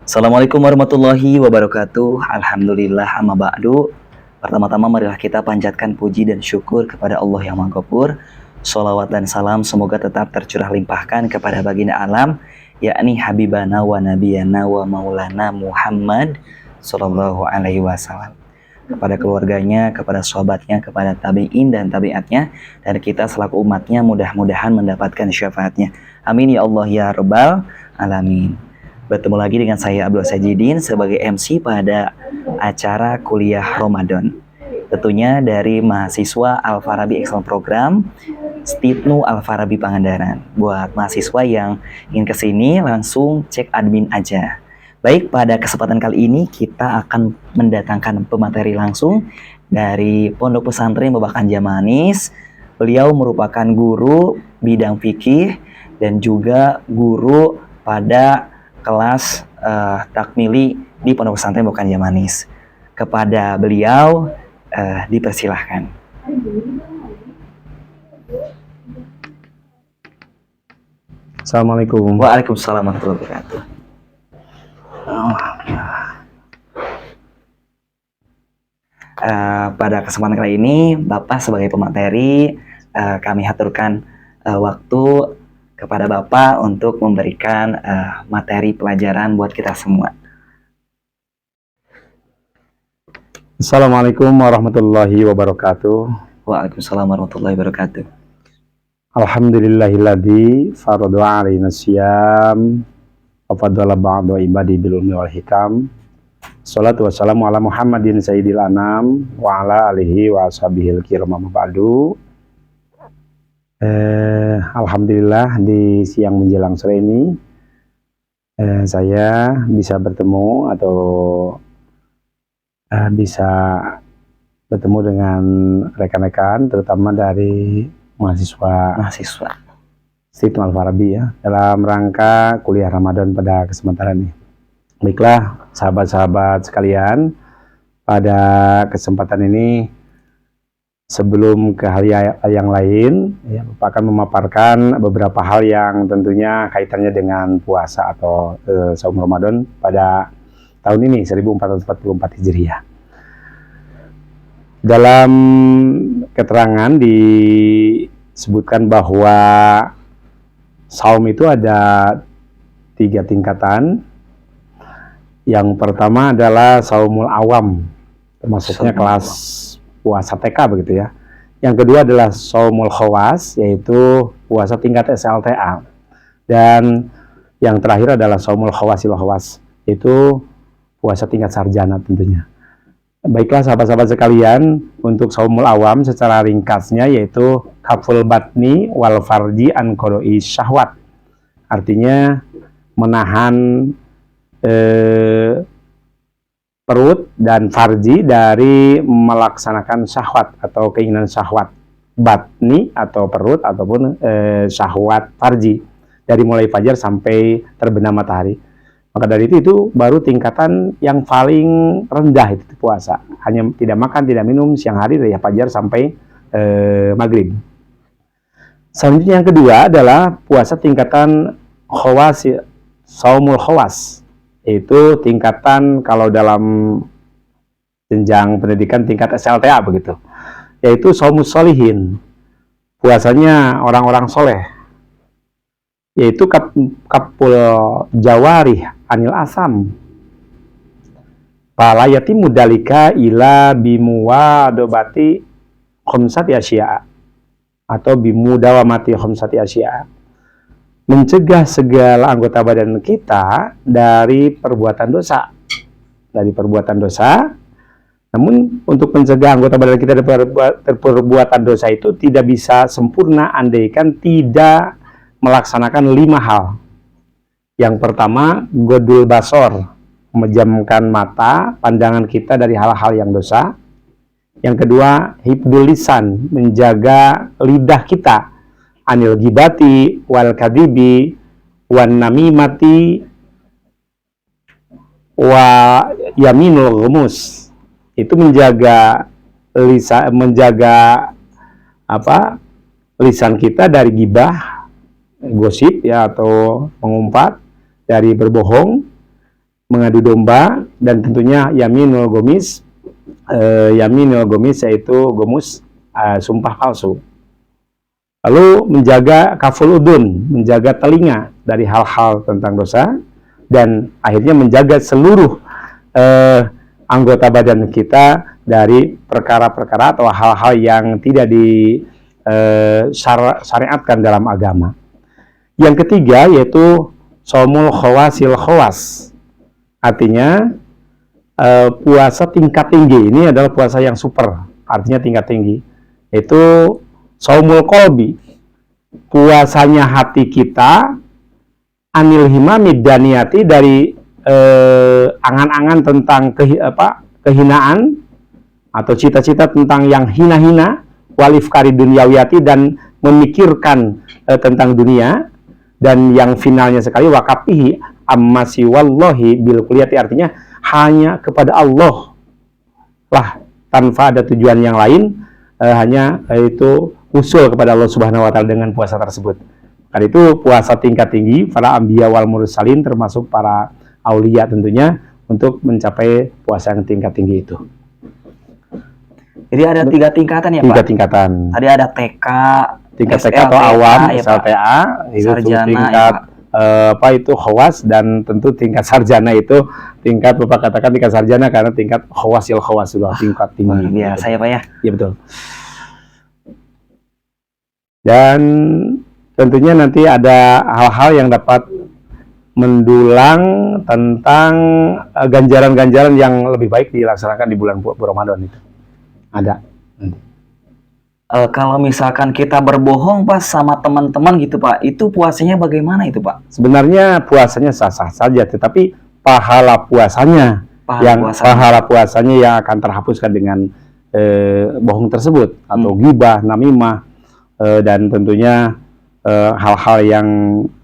Assalamualaikum warahmatullahi wabarakatuh. Alhamdulillah, amma ba'du. Pertama-tama marilah kita panjatkan puji dan syukur kepada Allah yang Maha Ghafur. Sholawat dan salam semoga tetap tercurah limpahkan kepada baginda alam, yakni Habibana wa Nabiyana wa Maulana Muhammad Sallallahu Alaihi Wasallam. Kepada keluarganya, kepada sahabatnya, kepada tabi'in dan tabi'atnya, dan kita selaku umatnya mudah-mudahan mendapatkan syafaatnya. Amin ya Allah ya Rabbal Alamin. Bertemu lagi dengan saya Abdul Sajidin sebagai MC pada acara kuliah Ramadan. Tentunya dari mahasiswa Al-Farabi Excellent Program Stipnu Al-Farabi Pangandaran. Buat mahasiswa yang ingin kesini langsung cek admin aja. Baik, pada kesempatan kali ini kita akan mendatangkan pemateri langsung dari Pondok Pesantren Babakan Jamanis. Beliau merupakan guru bidang fikih dan juga guru pada kelas takmili di Pondok Pesantren Babakan Jamanis. Kepada beliau dipersilahkan. Assalamualaikum. Waalaikumsalam warahmatullahi wabarakatuh. Pada kesempatan kali ini, Bapak sebagai pemateri, kami haturkan waktu kepada Bapak untuk memberikan materi pelajaran buat kita semua. Assalamualaikum warahmatullahi wabarakatuh. Waalaikumsalam warahmatullahi wabarakatuh. Alhamdulillahilladzi farada alaina siyam wa faddala ba'da ibadi bil ummi wal hikam. Shalatu wassalamu ala Muhammadin sayyidil anam wa ala alihi wa ashabihil kiram amma ba'du. Alhamdulillah di siang menjelang sore ini saya bisa bertemu atau bisa bertemu dengan rekan-rekan terutama dari mahasiswa Stipnu Al-Farabi ya, dalam rangka kuliah Ramadan pada kesempatan ini. Baiklah sahabat-sahabat sekalian, pada kesempatan ini sebelum ke hal yang lain ya, Bapak akan memaparkan beberapa hal yang tentunya kaitannya dengan puasa atau saum Ramadan pada tahun ini 1444 Hijriah. Dalam keterangan disebutkan bahwa saum itu ada 3 tingkatan. Yang pertama adalah saumul awam, termasuknya kelas puasa TK begitu ya. Yang kedua adalah saumul khawas, yaitu puasa tingkat SLTA. Dan yang terakhir adalah saumul khawasil khawas, yaitu puasa tingkat sarjana tentunya. Baiklah sahabat-sahabat sekalian, untuk saumul awam secara ringkasnya yaitu kaful batni wal farji an qada'i syahwat. Artinya menahan perut dan farji dari melaksanakan syahwat atau keinginan syahwat batni atau perut ataupun syahwat farji dari mulai fajar sampai terbenam matahari. Maka dari itu baru tingkatan yang paling rendah itu puasa. Hanya tidak makan, tidak minum siang hari dari fajar sampai maghrib. Selanjutnya yang kedua adalah puasa tingkatan khawas, saumul khawas. Itu tingkatan kalau dalam jenjang pendidikan tingkat SLTA begitu. Yaitu saumus sholihin. Puasanya orang-orang soleh. Yaitu kapul jawarih anil asam. Palayati mudalika ila bimuwadobati khomsati asya'a atau bimudawamati khomsati asya'a. Mencegah segala anggota badan kita dari perbuatan dosa. Namun untuk mencegah anggota badan kita dari perbuatan dosa itu tidak bisa sempurna andaikan tidak melaksanakan 5 hal. Yang pertama, godul basor, memejamkan mata, pandangan kita dari hal-hal yang dosa. Yang kedua, hifdul lisan, menjaga lidah kita, anil gibati, wal kadibi, wan namimati, wa yaminul ghumus. Itu menjaga lisan kita dari gibah, gosip ya atau mengumpat, dari berbohong, mengadu domba, dan tentunya yaminul gomis. Yaminul gomis yaitu gomus, sumpah palsu. Lalu menjaga kaful udun, menjaga telinga dari hal-hal tentang dosa, dan akhirnya menjaga seluruh anggota badan kita dari perkara-perkara atau hal-hal yang tidak disyariatkan dalam agama. Yang ketiga yaitu somul khawasil khawas, artinya puasa tingkat tinggi. Ini adalah puasa yang super, artinya tingkat tinggi, yaitu saumul qalbi, puasanya hati kita, anil himami daniyati, dari angan-angan tentang kehinaan atau cita-cita tentang yang hina-hina, walifkari dunyawiyati, dan memikirkan tentang dunia, dan yang finalnya sekali wakapihi amma siwallahi bil kulliyati, artinya hanya kepada Allah lah, tanpa ada tujuan yang lain, hanya itu usul kepada Allah Subhanahu wa taala dengan puasa tersebut. Karena itu puasa tingkat tinggi para anbiya wal mursalin, termasuk para aulia tentunya, untuk mencapai puasa yang tingkat tinggi itu. Jadi ada 3 tingkatan ya, Pak? 3 tingkatan. Tadi ada TK, Tingkat TK atau awam, ya, SLTA, itu sarjana, tingkat ya, itu khawas, dan tentu tingkat sarjana itu tingkat, Bapak katakan tingkat sarjana karena tingkat khawasil khawas, sudah tingkat tinggi. Biasa ya, Pak ya? Iya betul. Dan tentunya nanti ada hal-hal yang dapat mendulang tentang ganjaran-ganjaran yang lebih baik dilaksanakan di bulan Ramadan itu. Ada. Kalau misalkan kita berbohong pas sama teman-teman gitu, Pak, itu puasanya bagaimana itu, Pak? Sebenarnya puasanya sah-sah saja, tetapi pahala puasanya yang akan terhapuskan dengan bohong tersebut, atau ghibah, namimah, dan tentunya hal-hal yang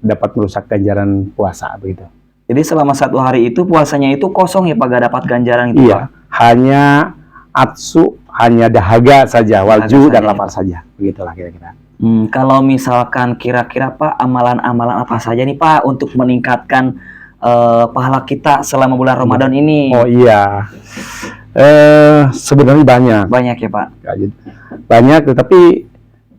dapat merusak ganjaran puasa begitu. Jadi selama 1 hari itu puasanya itu kosong ya, Pak, gak dapat ganjaran gitu, iya, Pak? Hanya atsu, hanya dahaga saja, walju dan lapar saja, begitulah kira-kira. Kalau misalkan kira-kira, Pak, amalan-amalan apa saja nih, Pak, untuk meningkatkan pahala kita selama bulan Ramadan ini? Oh iya, sebenarnya banyak. Banyak ya, Pak? Banyak, tetapi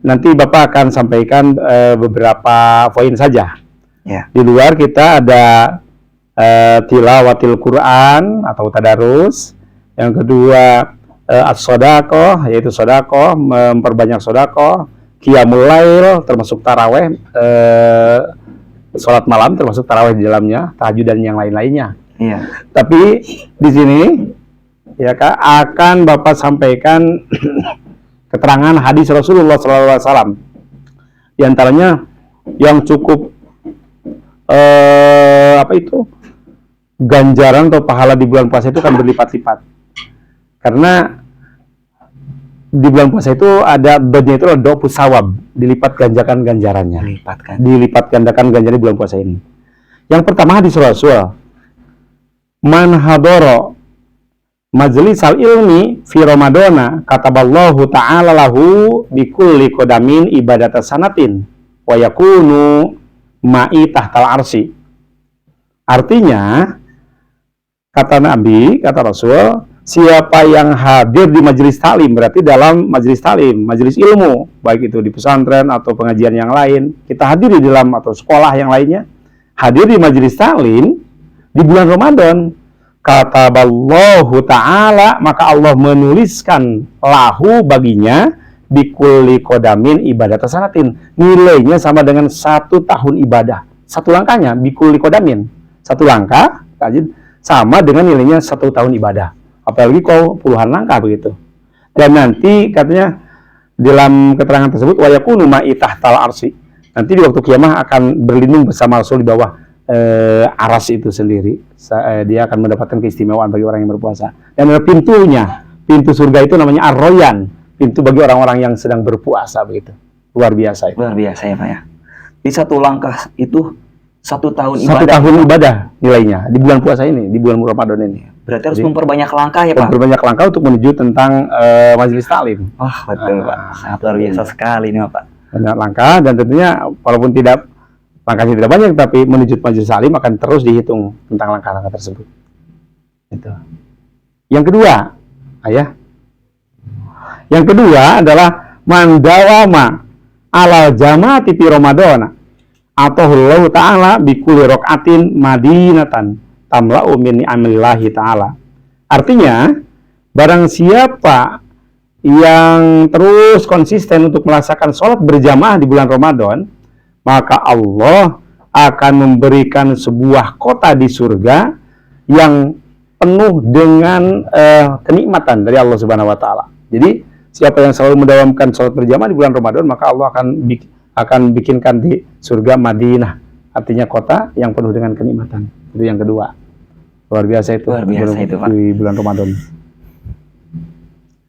nanti Bapak akan sampaikan beberapa poin saja. Ya. Di luar kita ada tilawatil Quran atau tadarus. Yang kedua as-sodaqoh, yaitu sodakoh, memperbanyak sodakoh. Qiyamul lail, termasuk taraweh, sholat malam termasuk taraweh di dalamnya, tahajud dan yang lain-lainnya. Iya. Tapi di sini ya Kak, akan Bapak sampaikan keterangan hadis Rasulullah SAW. Di antaranya yang cukup ganjaran atau pahala di bulan puasa itu kan berlipat-lipat. Karena di bulan puasa itu ada dodnya, itu adalah do'fu sawab, dilipat ganjakan ganjarannya. Dilipat gandakan ganjaran di bulan puasa ini. Yang pertama hadis Rasul, man hadoro majlisal ilmi fi Ramadana kataballahu ta'ala lahu bikulli qadamin ibadata sanatin wa yakunu ma'i tahtal arsi. Artinya, kata Nabi, kata Rasul, siapa yang hadir di majelis taklim, berarti dalam majelis taklim, majelis ilmu, baik itu di pesantren atau pengajian yang lain, kita hadir di dalam atau sekolah yang lainnya, hadir di majelis taklim di bulan Ramadan, kataballahu ta'ala, maka Allah menuliskan lahu baginya bikulli kodamin ibadah sanatin, nilainya sama dengan 1 tahun ibadah. 1 langkahnya bikulli kodamin, 1 langkah sama dengan nilainya 1 tahun ibadah. Apalagi kau puluhan langkah begitu. Dan nanti katanya dalam keterangan tersebut wa yakunu ma'i tahtal arsy. Nanti di waktu kiamah akan berlindung bersama Rasul di bawah aras itu sendiri. Dia akan mendapatkan keistimewaan bagi orang yang berpuasa. Dan ada pintunya. Pintu surga itu namanya Ar-Royan. Pintu bagi orang-orang yang sedang berpuasa begitu. Luar biasa itu. Luar biasa ya, Pak ya. Di 1 langkah itu 1 tahun 1 ibadah. tahun ibadah nilainya di bulan puasa ini, di bulan Ramadan ini. Berarti harus memperbanyak langkah ya, Pak? Memperbanyak langkah untuk menuju tentang majelis taklim. Betul, Pak. Sangat luar biasa sekali ini, Pak. Banyak langkah, dan tentunya walaupun tidak Langkahnya tidak banyak, tapi menuju majelis alim akan terus dihitung tentang langkah-langkah tersebut. Itu. Yang kedua, ayah. Yang kedua adalah mandawama alal jamaati fi Ramadan atau Allah Ta'ala bikuli rokaatin madinatan tamla'u min ni'amillahi Ta'ala. Artinya, barang siapa yang terus konsisten untuk melaksanakan sholat berjamaah di bulan Ramadan, maka Allah akan memberikan sebuah kota di surga yang penuh dengan kenikmatan dari Allah Subhanahu wa Ta'ala. Jadi, siapa yang selalu mendawamkan sholat berjamaah di bulan Ramadan, maka Allah akan bikinkan di surga Madinah, artinya kota yang penuh dengan kenikmatan. Itu yang kedua. Luar biasa itu. Luar biasa itu, Pak. Di bulan Ramadan.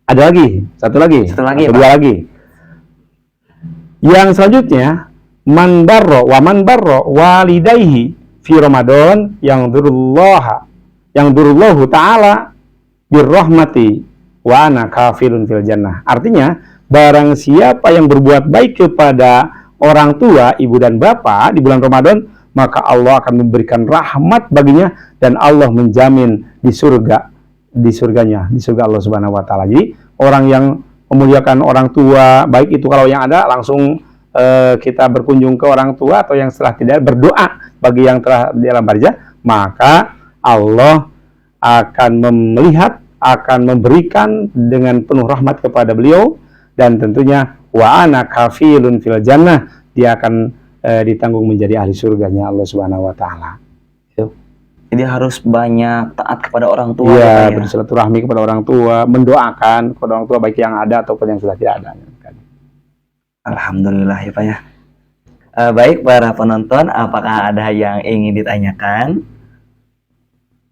Ada lagi, satu lagi, dua lagi. Yang selanjutnya, man barro walidayhi fi Ramadan yang durullahu ta'ala birrahmati wa ana kafirun fil jannah. Artinya, barang siapa yang berbuat baik kepada orang tua, ibu dan bapak di bulan Ramadan, maka Allah akan memberikan rahmat baginya dan Allah menjamin di surga, di surga Allah Subhanahu wa Ta'ala. Jadi orang yang memuliakan orang tua, baik itu kalau yang ada langsung kita berkunjung ke orang tua, atau yang setelah tidak berdoa bagi yang telah di alam barzah, maka Allah akan melihat, akan memberikan dengan penuh rahmat kepada beliau, dan tentunya wa ana kafilun fil jannah, dia akan ditanggung menjadi ahli surganya Allah Subhanahu wa Ta'ala. Jadi harus banyak taat kepada orang tua. Iya, bersilaturahmi kepada orang tua, mendoakan kepada orang tua baik yang ada ataupun yang sudah tidak ada. Alhamdulillah ya Pak ya. Baik para penonton, apakah ada yang ingin ditanyakan?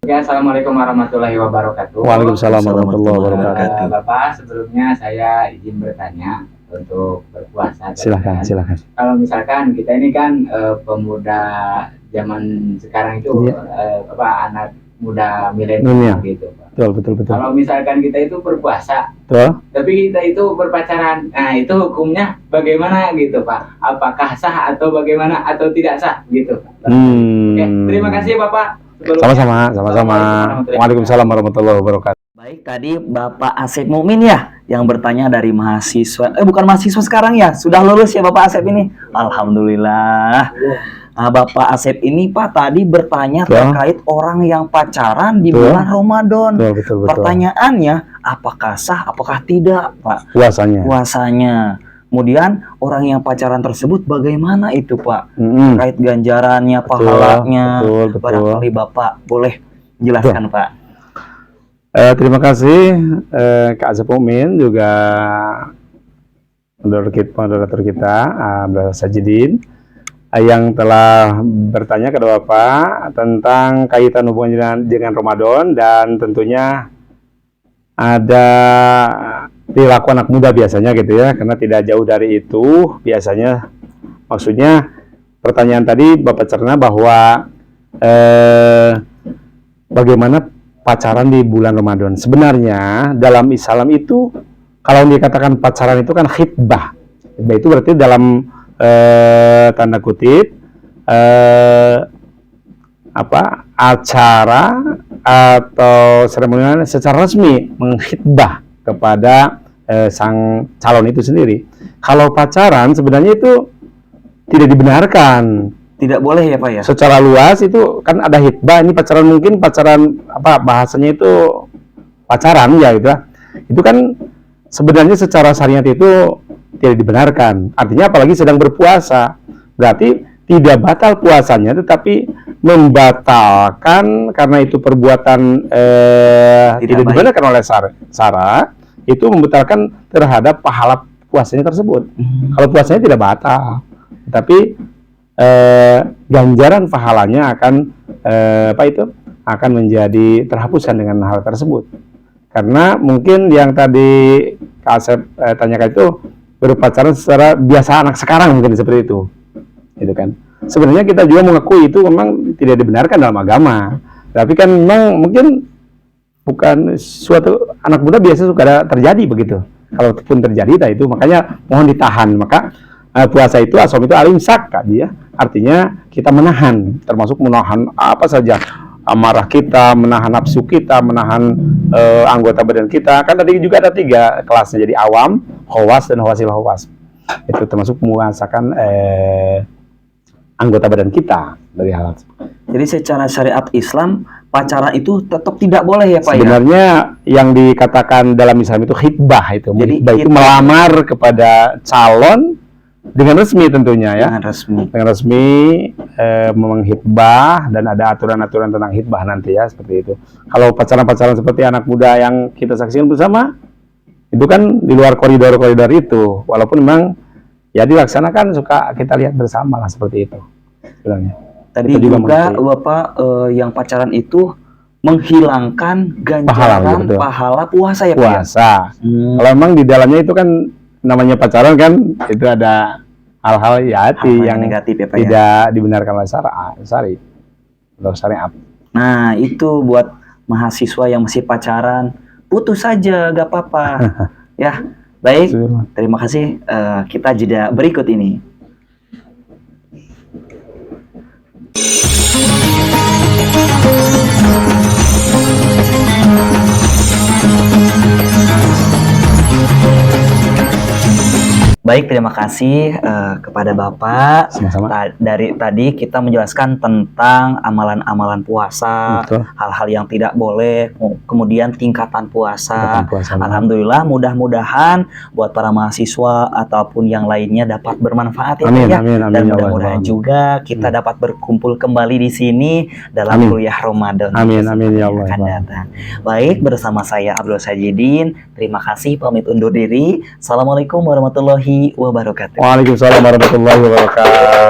Ya, Assalamualaikum warahmatullahi wabarakatuh. Waalaikumsalam warahmatullahi wabarakatuh. Bapak, sebelumnya saya izin bertanya untuk berpuasa. Silakan. Kalau misalkan kita ini kan pemuda zaman sekarang itu, anak muda milenial gitu, Pak. Betul. Kalau misalkan kita itu berpuasa, tapi kita itu berpacaran, nah itu hukumnya bagaimana gitu, Pak? Apakah sah atau bagaimana, atau tidak sah gitu, Pak? Oke, terima kasih Bapak. Sama-sama. Waalaikumsalam warahmatullahi wabarakatuh. Baik, tadi Bapak Asep Mukmin ya yang bertanya dari mahasiswa, bukan mahasiswa sekarang ya, sudah lulus ya Bapak Asep ini. Alhamdulillah. Nah, Bapak Asep ini Pak tadi bertanya terkait orang yang pacaran di bulan Ramadan. Betul. Pertanyaannya, apakah sah, apakah tidak Pak? Puasanya. Kemudian orang yang pacaran tersebut bagaimana itu Pak? Terkait ganjarannya, pahalanya. Betul. Barangkali Bapak boleh jelaskan Pak. Terima kasih Kak Asep Mukmin, juga moderator kita Abdul Sajidin, yang telah bertanya kepada Bapak tentang kaitan hubungan dengan Ramadan, dan tentunya ada perilaku anak muda biasanya gitu ya, karena tidak jauh dari itu biasanya. Maksudnya pertanyaan tadi Bapak cerna bahwa bagaimana pacaran di bulan Ramadan. Sebenarnya dalam Islam itu, kalau dikatakan pacaran itu kan khitbah. Khitbah itu berarti dalam tanda kutip acara atau seremonial secara resmi mengkhitbah kepada sang calon itu sendiri. Kalau pacaran sebenarnya itu tidak dibenarkan. Tidak boleh ya Pak ya? Secara luas itu kan ada khitbah, ini pacaran, mungkin pacaran bahasanya itu pacaran ya gitu. Itu kan sebenarnya secara syariat itu tidak dibenarkan. Artinya apalagi sedang berpuasa, berarti tidak batal puasanya, tetapi membatalkan karena itu perbuatan tidak dibenarkan oleh syara, itu membatalkan terhadap pahala puasanya tersebut. Kalau puasanya tidak batal, tapi ganjaran pahalanya akan akan menjadi terhapuskan dengan hal tersebut. Karena mungkin yang tadi Kak Asep tanyakan itu berpacaran secara biasa anak sekarang, mungkin seperti itu, gitu kan. Sebenarnya kita juga mengakui itu memang tidak dibenarkan dalam agama, tapi kan memang mungkin bukan suatu anak muda biasa suka ada terjadi begitu. Kalaupun terjadi, itu makanya mohon ditahan. Maka puasa itu, asom itu alimsak, Kak, ya. artinya kita menahan, termasuk menahan apa saja, amarah kita, menahan nafsu kita, menahan anggota badan kita. Kan tadi juga ada 3 kelasnya, jadi awam, khawas, dan khawasil khawas. Itu termasuk menguasakan anggota badan kita dari hal. Jadi secara syariat Islam pacaran itu tetap tidak boleh ya Pak ya? Sebenarnya yang dikatakan dalam Islam itu khitbah itu. Jadi Khitbah itu melamar kepada calon dengan resmi tentunya ya. Dengan resmi. Dengan resmi menghitbah, dan ada aturan-aturan tentang hitbah nanti ya, seperti itu. Kalau pacaran-pacaran seperti anak muda yang kita saksikan bersama, itu kan di luar koridor-koridor itu. Walaupun memang ya dilaksanakan suka kita lihat bersama lah, seperti itu sebenarnya. Tadi Itu juga mengerti. Bapak yang pacaran itu menghilangkan Pahala, ganjaran betul. pahala puasa ya Pak ya? Puasa. Kalau memang di dalamnya itu kan namanya pacaran kan, itu ada hal-hal ya Hal-hal yang negatif ya Pak ya? tidak dibenarkan oleh syari atau syariat. Nah itu buat mahasiswa yang masih pacaran, putus saja gak apa-apa. Ya, baik. Terima kasih. Kita jeda berikut ini. Baik, terima kasih kepada Bapak. Sama-sama. Dari tadi kita menjelaskan tentang amalan-amalan puasa, Betul. hal-hal yang tidak boleh, kemudian tingkatan puasa. Tingkatan puasa. Alhamdulillah, mudah-mudahan buat para mahasiswa ataupun yang lainnya dapat bermanfaat ya, Amin, Pak, ya. amin, amin, Dan ya Allah. mudah-mudahan juga kita dapat berkumpul kembali di sini dalam Amin. kuliah Ramadan. Amin, amin, ya Allah. Akan datang. Baik, bersama saya Abdul Sajidin. Terima kasih, pamit undur diri. Assalamualaikum warahmatullahi wabarakatuh. Waalaikumsalam warahmatullahi wabarakatuh.